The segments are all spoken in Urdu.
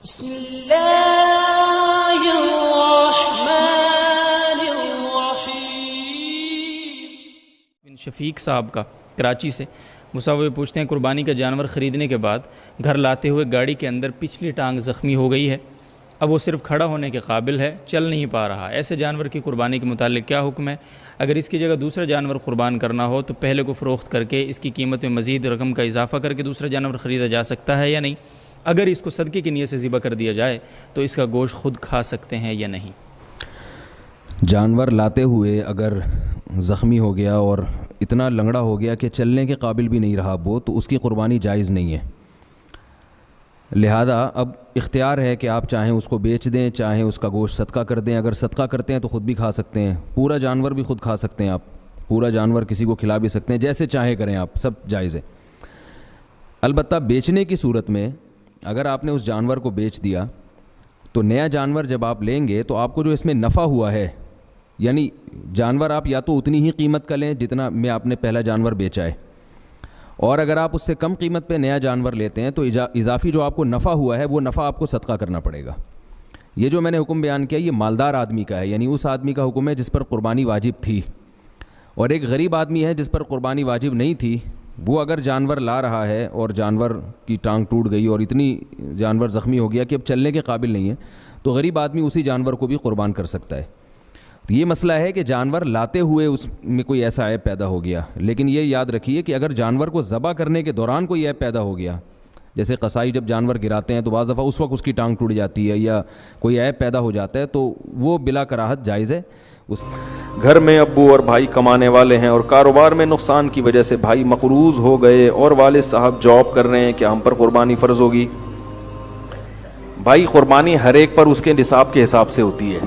بسم اللہ الرحمن الرحیم۔ بن شفیق صاحب کا کراچی سے مصور پوچھتے ہیں قربانی کا جانور خریدنے کے بعد گھر لاتے ہوئے گاڑی کے اندر پچھلی ٹانگ زخمی ہو گئی ہے، اب وہ صرف کھڑا ہونے کے قابل ہے، چل نہیں پا رہا، ایسے جانور کی قربانی کے متعلق کیا حکم ہے؟ اگر اس کی جگہ دوسرا جانور قربان کرنا ہو تو پہلے کو فروخت کر کے اس کی قیمت میں مزید رقم کا اضافہ کر کے دوسرا جانور خریدا جا سکتا ہے یا نہیں؟ اگر اس کو صدقے کی نیت سے ذبح کر دیا جائے تو اس کا گوشت خود کھا سکتے ہیں یا نہیں؟ جانور لاتے ہوئے اگر زخمی ہو گیا اور اتنا لنگڑا ہو گیا کہ چلنے کے قابل بھی نہیں رہا وہ، تو اس کی قربانی جائز نہیں ہے۔ لہذا اب اختیار ہے کہ آپ چاہیں اس کو بیچ دیں، چاہیں اس کا گوشت صدقہ کر دیں۔ اگر صدقہ کرتے ہیں تو خود بھی کھا سکتے ہیں، پورا جانور بھی خود کھا سکتے ہیں، آپ پورا جانور کسی کو کھلا بھی سکتے ہیں، جیسے چاہیں کریں آپ، سب جائز ہے۔ البتہ بیچنے کی صورت میں اگر آپ نے اس جانور کو بیچ دیا تو نیا جانور جب آپ لیں گے تو آپ کو جو اس میں نفع ہوا ہے، یعنی جانور آپ یا تو اتنی ہی قیمت کا لیں جتنا میں آپ نے پہلا جانور بیچا ہے، اور اگر آپ اس سے کم قیمت پہ نیا جانور لیتے ہیں تو اضافی جو آپ کو نفع ہوا ہے وہ نفع آپ کو صدقہ کرنا پڑے گا۔ یہ جو میں نے حکم بیان کیا یہ مالدار آدمی کا ہے، یعنی اس آدمی کا حکم ہے جس پر قربانی واجب تھی، اور ایک غریب آدمی ہے جس پر قربانی واجب نہیں تھی، وہ اگر جانور لا رہا ہے اور جانور کی ٹانگ ٹوٹ گئی اور اتنی جانور زخمی ہو گیا کہ اب چلنے کے قابل نہیں ہے، تو غریب آدمی اسی جانور کو بھی قربان کر سکتا ہے۔ تو یہ مسئلہ ہے کہ جانور لاتے ہوئے اس میں کوئی ایسا عیب پیدا ہو گیا، لیکن یہ یاد رکھیے کہ اگر جانور کو ذبح کرنے کے دوران کوئی عیب پیدا ہو گیا، جیسے قصائی جب جانور گراتے ہیں تو بعض دفعہ اس وقت اس کی ٹانگ ٹوٹ جاتی ہے یا کوئی عیب پیدا ہو جاتا ہے، تو وہ بلا کراہت جائز ہے۔ گھر میں ابو اور بھائی کمانے والے ہیں اور کاروبار میں نقصان کی وجہ سے بھائی مقروض ہو گئے اور والد صاحب جاب کر رہے ہیں، کیا ہم پر قربانی فرض ہوگی؟ بھائی قربانی ہر ایک پر اس کے نصاب کے حساب سے ہوتی ہے۔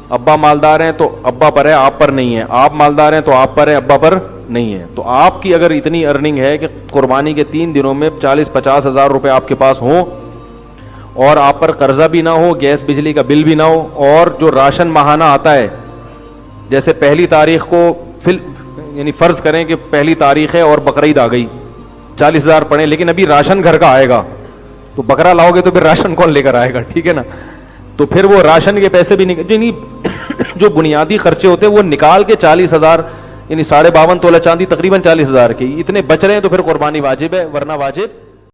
ابا مالدار ہیں تو ابا پر ہے، آپ پر نہیں ہے، آپ مالدار ہیں تو آپ پر ہے، ابا پر نہیں ہے۔ تو آپ کی اگر اتنی ارننگ ہے کہ قربانی کے 3 دنوں میں 40-50 ہزار روپے آپ کے پاس ہوں اور آپ پر قرضہ بھی نہ ہو، گیس بجلی کا بل بھی نہ ہو، اور جو راشن ماہانہ آتا ہے، جیسے پہلی تاریخ کو یعنی فرض کریں کہ پہلی تاریخ ہے اور بقرعید آ گئی، 40,000 پڑے، لیکن ابھی راشن گھر کا آئے گا، تو بکرا لاؤ گے تو پھر راشن کون لے کر آئے گا؟ ٹھیک ہے نا؟ تو پھر وہ راشن کے پیسے بھی یعنی جو بنیادی خرچے ہوتے ہیں وہ نکال کے 40,000 یعنی 52.5 تولہ چاندی تقریباً 40,000 کی اتنے بچ رہے ہیں، تو پھر قربانی واجب ہے، ورنہ واجب